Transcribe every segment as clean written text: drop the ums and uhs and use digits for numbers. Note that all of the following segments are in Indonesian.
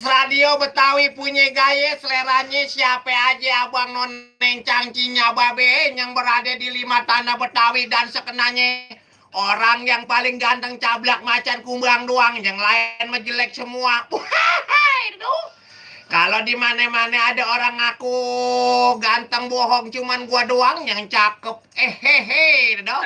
Radio Betawi punya gaya seleranya siapa aja abang noneng cangcinya babe yang berada di 5 tanah Betawi dan sekenanya. Orang yang paling ganteng cablak macan kumbang doang, yang lain mah jelek semua. Kalau di mana-mana ada orang ngaku ganteng bohong, cuman gua doang yang cakep. Hehehe, dong.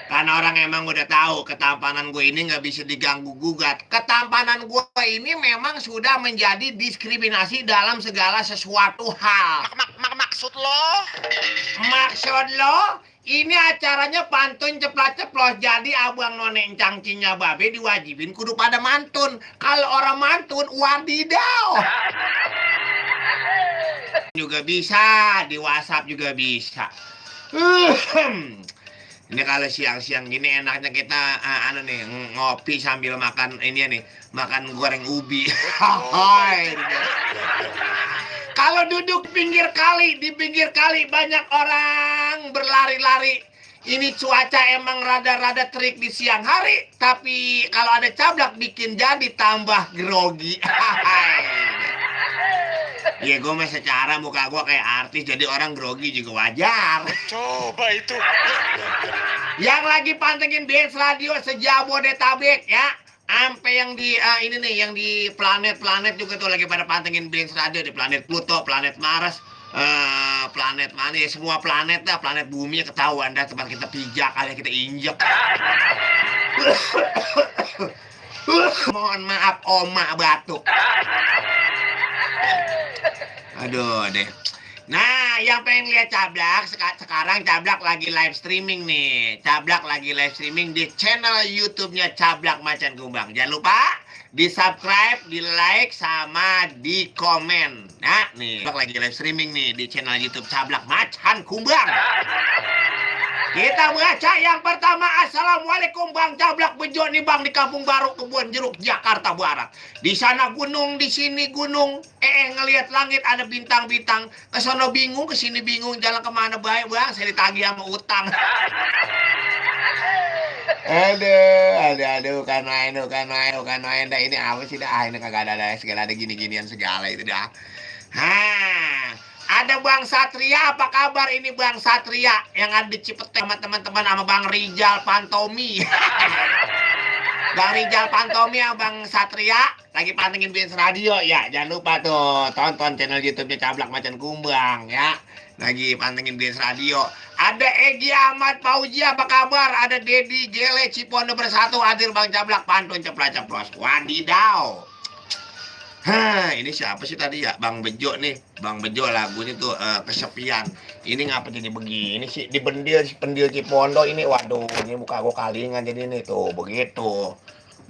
Karena orang emang udah tahu ketampanan gue ini nggak bisa diganggu gugat. Ketampanan gue ini memang sudah menjadi diskriminasi dalam segala sesuatu hal. Maksud lo? Maksud lo? Ini acaranya pantun ceplas-ceplos. Jadi abang noneng cangcinya babe diwajibin kudu pada mantun. Kalau orang mantun, wadidaw. Juga bisa, di WhatsApp juga bisa. Ini kalau siang-siang gini enaknya kita ngopi sambil makan ini nih, makan goreng ubi. Kalau duduk pinggir kali, di pinggir kali banyak orang berlari-lari. Ini cuaca emang rada-rada terik di siang hari, tapi kalau ada cablak bikin jadi tambah grogi. Ya gue mah secara muka gue kayak artis, jadi orang grogi juga wajar. Coba itu. Yang lagi pantengin BS Radio sejabodetabek ya. Sampai yang di ini nih, yang di planet-planet juga tuh lagi pada pantengin BS Radio, di planet Pluto, planet Mars, planet mana ya, semua planet dah, planet bumi ketahuan dah tempat kita pijak, kali kita injek. Mohon maaf oma batuk. Aduh deh. Nah, yang pengen lihat cablak, sekarang cablak lagi live streaming nih. Cablak lagi live streaming di channel YouTube-nya Cablak Macan Kumbang. Jangan lupa di-subscribe, di-like, sama di-komen. Nah, nih, cablak lagi live streaming nih di channel YouTube Cablak Macan Kumbang. Kita baca yang pertama. Assalamualaikum Bang Cablak Bejo nih Bang, di Kampung Baru Kebun Jeruk Jakarta Barat. Di sana gunung, di sini gunung. Ngelihat langit ada bintang-bintang. Kesono bingung, kesini bingung. Jalan kemana baik Bang? Saya ditagih sama utang. Aduh, kan main dah ini apa sih dah? Ini kagak ada segala, ada gini-ginian segala itu dah. Ada Bang Satria, apa kabar ini Bang Satria yang ada di Cipete sama teman-teman, sama Bang Rijal Pantomi. Bang Rijal Pantomi sama Bang Satria lagi pantengin BS Radio ya. Jangan lupa tuh tonton channel YouTube-nya Cablak Macan Kumbang ya. Lagi pantengin BS Radio. Ada Egi Ahmad Fauzi, apa kabar? Ada Dedi Jele Cipondo Bersatu hadir Bang Cablak pantun ceplas-ceplos. Wadidaw. Ini siapa sih tadi ya? Bang Bejo nih. Bang Bejo lagunya tuh kesepian. Ini ngapa jadi begini sih? Di pendil Cipondo ini. Waduh, ini muka gue kalingan jadi nih tuh begitu.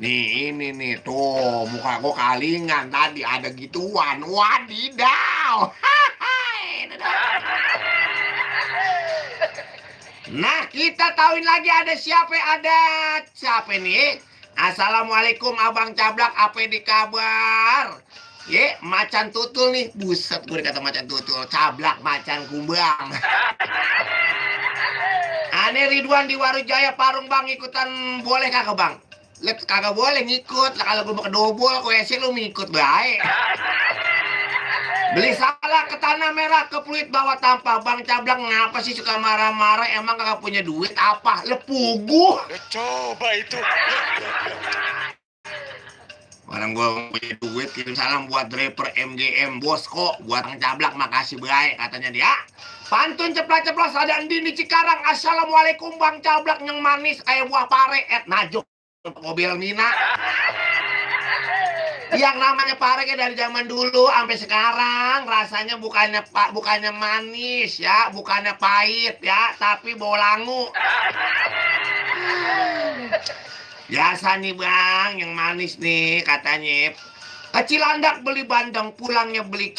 Nih ini nih tuh muka gue kalingan tadi ada gituan. Wadidaw. Nah, kita tahuin lagi ada siapa? Ada siapa nih? Assalamualaikum Abang Cablak, apa di kabar? Ye, macan tutul nih. Buset, gue dikata macan tutul. Cablak Macan Kumbang. Ane Ridwan di Warujaya Parung Bang, ikutan boleh kagak Bang? Lihat kagak boleh ngikut. Lah kalau gue mau kedobol, WC lu ngikut baik. Beli salah ke Tanah Merah, ke Pluit Bawah Tampa. Bang Cablak ngapa sih suka marah-marah? Emang kagak punya duit apa? Lepuguh. Coba itu. Orang gue punya duit, kirim salam buat driver MGM Bosco, buat Bang Cablak, makasih baik katanya dia. Pantun ceplas-ceplos ada Endin di Cikarang. Assalamualaikum Bang Cablak yang manis kayak buah pare. Najuk mobil Mina. Yang namanya pare dari zaman dulu sampai sekarang rasanya bukannya manis ya, bukannya pahit ya, tapi bau langu. Biasa nih Bang, yang manis nih katanya. Kecilandak beli bandeng, pulangnya beli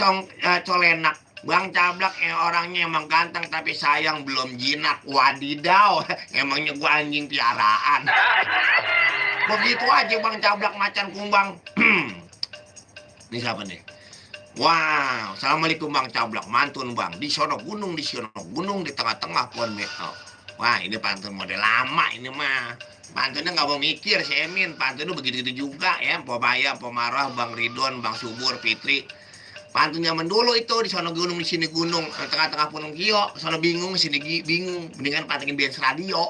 colenak. Bang Cablak orangnya emang ganteng tapi sayang belum jinak. Wadidaw, emangnya gua anjing piaraan. Begitu aja Bang Cablak Macan Kumbang. Ini siapa nih? Wow, assalamualaikum Bang Cablak, mantun Bang. Di sono gunung, di tengah-tengah pohon Wah, ini pantun model lama ini mah. Pantunnya nggak mau mikir si Emin. Pantunnya begitu-gitu juga ya. Pomaya, Pomarah, Bang Ridwan, Bang Subur, Fitri. Pantun zaman dulu itu di sono gunung di sini gunung, tengah-tengah Gunung Kio, sono bingung sini bingung, mendingan pantengin Benz Radio.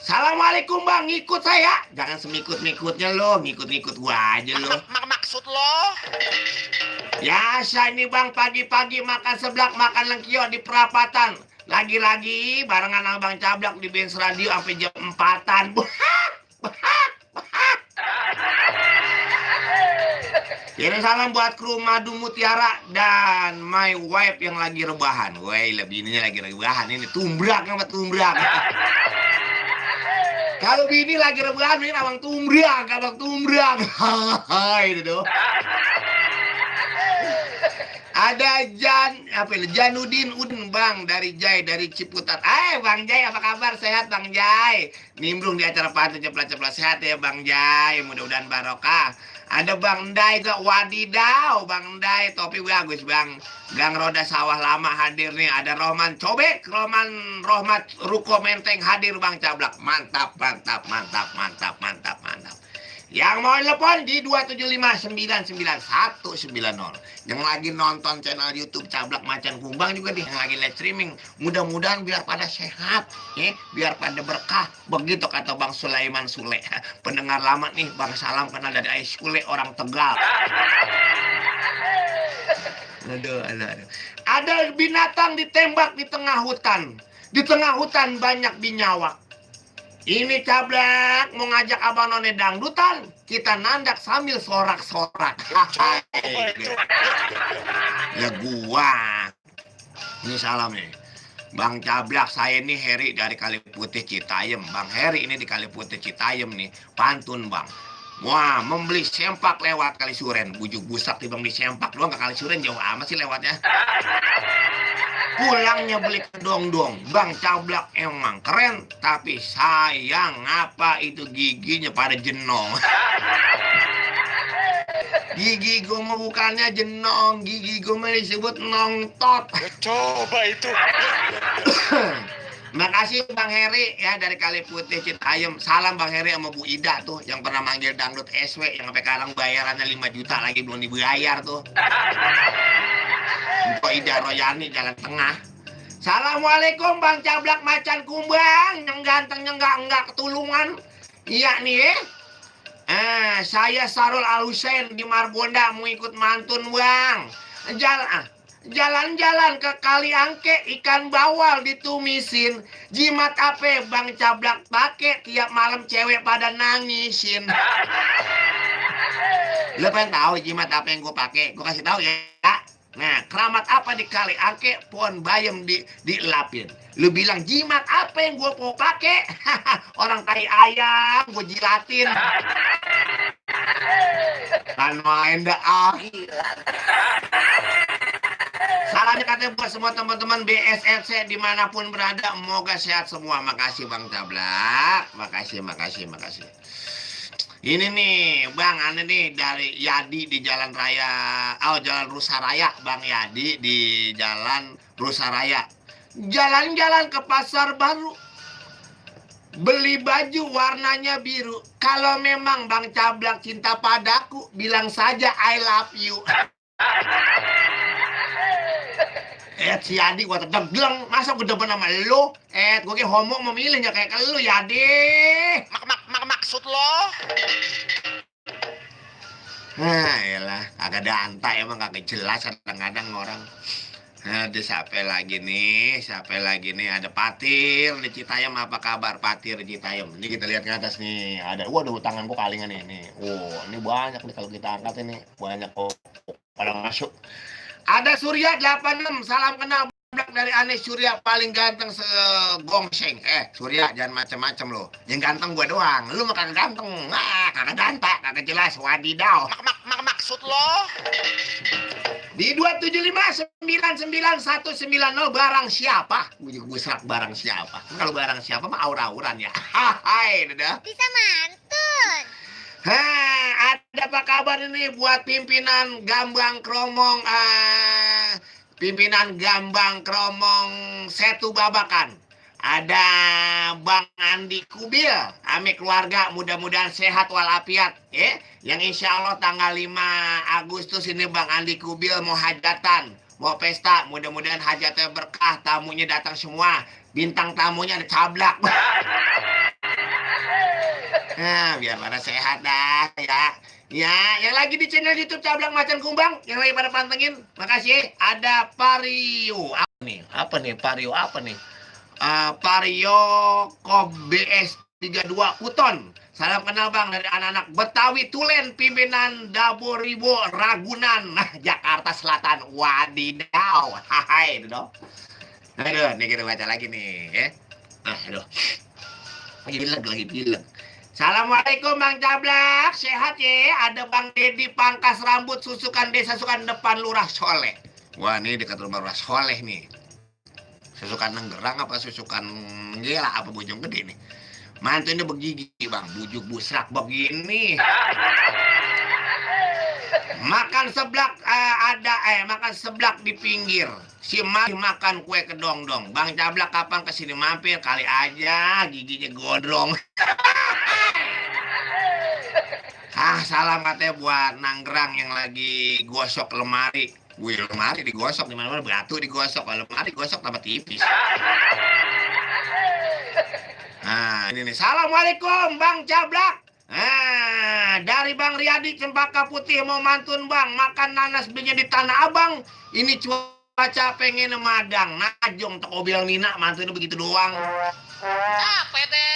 Assalamualaikum bang, ngikut saya. Jangan semikut-mikutnya lo, ngikut-ngikut gua aja lo. Maksud lo? Biasa ini bang, pagi-pagi makan seblak, makan lengkio di perapatan. Lagi-lagi barengan abang Cablak di Benz Radio sampai jam 4-an. Kirim salam buat kru Madu Mutiara dan my wife yang lagi rebahan. Woi, lebih ini lagi rebahan ini tumbrak sama tumbrak. Kalau bini lagi rebahan ini abang tumbrak, abang tumbrak. Hai itu. Ada Janudin Udin bang dari Jai dari Ciputat. Bang Jai apa kabar? Sehat bang Jai. Nimbrung di acara pantun ceplas-ceplas sehat ya bang Jai. Mudah-mudahan barokah. Ada Bang Dai ke wadidaw, Bang Dai topi bagus Bang. Gang Roda Sawah Lama hadir nih. Ada Rohman Cobek, Rohmat Ruko Menteng hadir Bang Cablak. Mantap. Yang mau telepon di 275999190. Yang lagi nonton channel YouTube Cablak Macan Kumbang juga nih, yang lagi live streaming. Mudah-mudahan biar pada sehat, ya, biar pada berkah. Begitu kata Bang Sulaiman Sule. Pendengar lama nih, Bang Salam kenal dari Ais Sule orang Tegal. Aduh. Ada binatang ditembak di tengah hutan. Di tengah hutan banyak binyawak. Ini Cablak mau ngajak abang none dangdutan. Kita nandak sambil sorak-sorak. Ya gua. Ini salam nih. Bang Cablak, saya ini Heri dari Kali Putih Citayam. Bang Heri ini di Kali Putih Citayam nih. Pantun bang. Wah, membeli sempak lewat Kali Suren. Bujuk busak tiba beli sempak doang ke Kali Suren jauh amat sih lewatnya. Pulangnya beli kedong-dong. Bang Cablak emang keren, tapi sayang apa itu giginya pada jenong. Gigi gue mah bukannya jenong, gigi gue mah disebut nongtot. Coba itu. Makasih Bang Heri ya dari Kali Putih Citayam. Salam Bang Heri sama Bu Ida tuh yang pernah manggil dangdut SW yang sampai sekarang bayarannya 5 juta lagi belum dibayar tuh. Mbak Ida Royani Jalan Tengah. Assalamualaikum Bang Cablak Macan Kumbang. Yang gantengnya enggak ketulungan. Iya nih ya. Saya Sarul Al-Husain di Margonda mau ikut mantun bang. Jalan-jalan ke Kali Angke, ikan bawal ditumisin. Jimat apa Bang Cablak pakai tiap malam cewek pada nangisin. Lo pengen tahu jimat apa yang gue pakai? Gue kasih tahu ya. Nah, keramat apa di Kali Angke, pohon bayam dilapin. Lu bilang jimat apa yang gue mau pakai? Orang tai ayam gue jilatin. Kan main dah. Salamnya katanya buat semua teman-teman BSFC dimanapun berada, semoga sehat semua. Makasih Bang Cablak, makasih. Ini nih Bang, aneh nih dari Yadi di Jalan Rusa Raya, Bang Yadi di Jalan Rusa Raya. Jalan-jalan ke pasar baru, beli baju warnanya biru. Kalau memang Bang Cablak cinta padaku, bilang saja I love you. Si Yadi gua terdeglang, masa gue depan sama lu? Gue kayak homo memilihnya kayak ke lu Yadi. Maksud lo? Yalah, kagak ada anta emang kagak jelas kadang-kadang orang. Ada siapa lagi nih? Ada Patir di Citayam, apa kabar Patir di Citayam? Ini kita lihat ke atas nih, ada tangan gua kalingan nih. Ini banyak nih kalau kita angkat ini, banyak pada masuk. Ada Surya 86, salam kenal dari Anies Surya paling ganteng segongseng. Surya jangan macem-macem lo. Yang ganteng gua doang. Lu mah kagak ganteng. Kagak ganteng, kagak jelas. Wadidaw. Maksud lo? Di 275999190 barang siapa? Gue serak barang siapa. Kalau barang siapa mah aura-auran ya. Hai, dadah. Bisa mantun. Ada apa kabar ini buat pimpinan Gambang Kromong pimpinan Gambang Kromong Setu Babakan. Ada Bang Andi Kubil, ame keluarga mudah-mudahan sehat walafiat, ya. Yang insya Allah tanggal 5 Agustus ini Bang Andi Kubil mau hajatan, mau pesta, mudah-mudahan hajatnya berkah, tamunya datang semua, bintang tamunya ada Cablak. Nah, biar pada sehat dah, ya. Ya, yang lagi di channel YouTube Cablak Macan Kumbang, yang lagi pada pantengin, makasih. Ada Vario, apa nih Vario apa nih? Vario BS 32 Kuton. Salam kenal Bang dari anak-anak Betawi Tulen, pimpinan Daboribo Ragunan, Jakarta Selatan. Wadidaw. Hai, itu dong. Aduh, nih kita baca lagi nih, ya. Aduh. Lagi bilang. Assalamualaikum Bang Cablak, sehat ya? Ada Bang Dedi pangkas rambut susukan desa Sukan depan Lurah Soleh. Wah, ini dekat rumah Lurah Soleh nih. Susukan Nenggerang apa susukan Gila apa Bojong Gede nih. Mantunya begigi Bang, bujuk busrak begini. Makan seblak makan seblak di pinggir. Si makan kue kedong-dong. Bang Cablak kapan kesini mampir? Kali aja giginya godrong. Salam katanya buat Nanggerang yang lagi gosok lemari. Wih, lemari digosok di mana-mana, batu digosok, kalau lemari digosok tambah tipis. Nah, ini nih. Assalamualaikum Bang Cablak. Dari Bang Riyadi Cempaka Putih mau mantun Bang, makan nanas belinya di Tanah Abang. Ini cuaca pengen madang. Najong toko bilang Nina, mantunya begitu doang. Pede.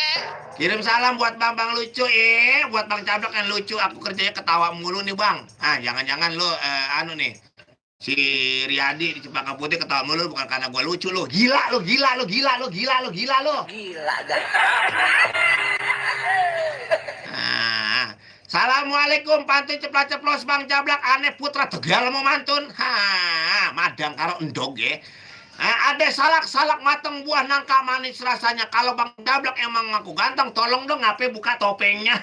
Kirim salam buat Bang lucu buat Bang Cablak yang lucu. Aku kerjanya ketawa mulu nih Bang. Jangan-jangan lu nih. Si Riyadi di Cempaka Putih ketawa mulu bukan karena gua lucu lu. Gila lu. Gila dah. Assalamualaikum pantun ceplas-ceplos Bang Cablak, aneh putra Tegal mau mantun. Madang karo endog ya. Ada salak mateng buah nangka manis rasanya. Kalau Bang Cablak emang ngaku ganteng, tolong dong ngapain buka topengnya.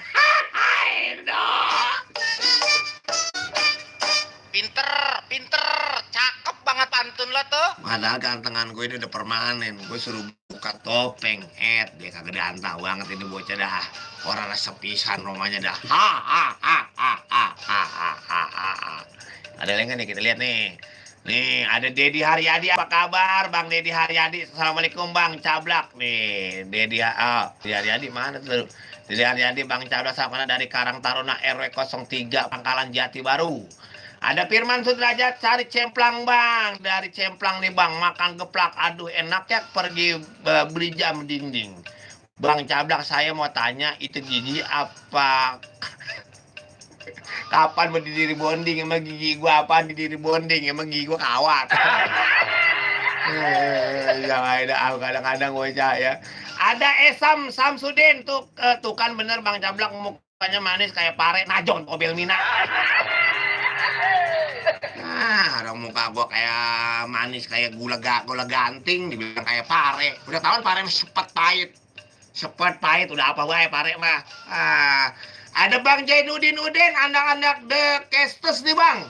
Pinter, cakep banget pantun lo tuh. Padahal gantengan gue ini udah permanen. Gue suruh buka topeng, dia kagak diantah banget ini bocah dah. Orang sepisan romanya dah. Ada lagi nih, kita lihat nih. Nih, ada Dedi Haryadi, apa kabar Bang Dedi Haryadi? Assalamualaikum Bang Cablak. Nih, Dedi Haryadi mana tuh? Dedi Haryadi Bang Cablak sama dari Karang Taruna RW 03 Pangkalan Jati Baru. Ada Firman Sudrajat cari cemplang Bang. Dari cemplang nih Bang, makan geplak. Aduh enak ya, pergi beli jam dinding. Bang Cablak saya mau tanya, itu gigi apa? Kapan berdiri bonding? Emang gigi gua apaan diri bonding? Emang gigi gua kawat. Yang ada kadang-kadang gue ya. Ada Esam Samsudin tuh kan bener Bang Cablak mukanya manis kayak pare najon mobil Mina. Orang muka gua kayak manis kayak gula ganting, dibilang kayak pare. Udah tahu pare sepet pahit udah apa wae pare mah. Ada Bang Jainuddin Udin, anak-anak The Kestes nih Bang.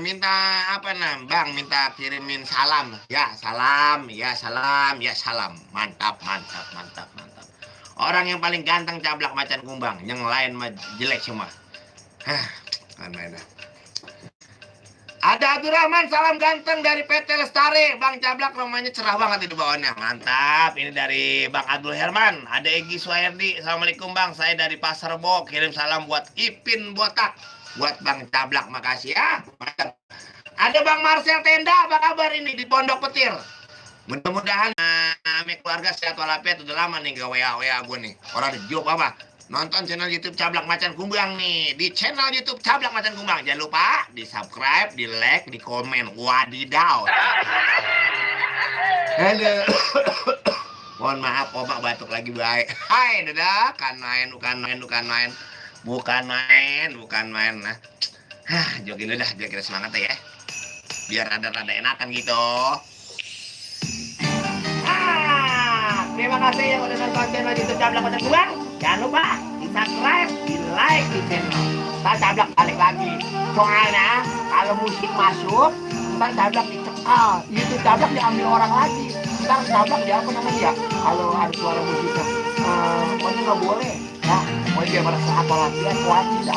Minta apa Bang, minta kirimin salam. Ya salam. Mantap. Orang yang paling ganteng Cablak Macan Kumbang, yang lain mah jelek semua. Ada Abdurrahman, salam ganteng dari PT Lestari. Bang Cablak rumahnya cerah banget itu bawahnya. Mantap. Ini dari Bang Abdul Herman. Ada Egi Suherdi. Assalamualaikum Bang, saya dari Pasar Bo. Kirim salam buat Ipin Botak. Buat Bang Cablak, makasih ya. Mantap. Ada Bang Marcel Tenda, apa kabar ini di Pondok Petir? Mudah-mudahan keluarga sehat walafiat. Udah lama nih gak WA gue nih. Orang di job apa? Nonton channel YouTube Cablak Macan Kumbang nih. Di channel YouTube Cablak Macan Kumbang. Jangan lupa di subscribe, di like, di komen. Wadidaw. Aduh. Mohon maaf, omak batuk lagi baik. Hai, dadah. Bukan main. Nah. Jokin udah, biar kita semangat ya. Biar rada-rada enakan gitu. Terima kasih yang udah nonton channel YouTube Cablak Macan Kumbang. Jangan lupa di subscribe, di like di channel. Saya Cablak balik lagi. Soalnya kalau musik masuk, cablak dicekal, itu cablak diambil orang lagi. Ntar cablak dia apa namanya ya? Kalau ada suara musiknya, pokoknya nggak boleh. Ya, pokoknya dia merasa atau latihan wajib.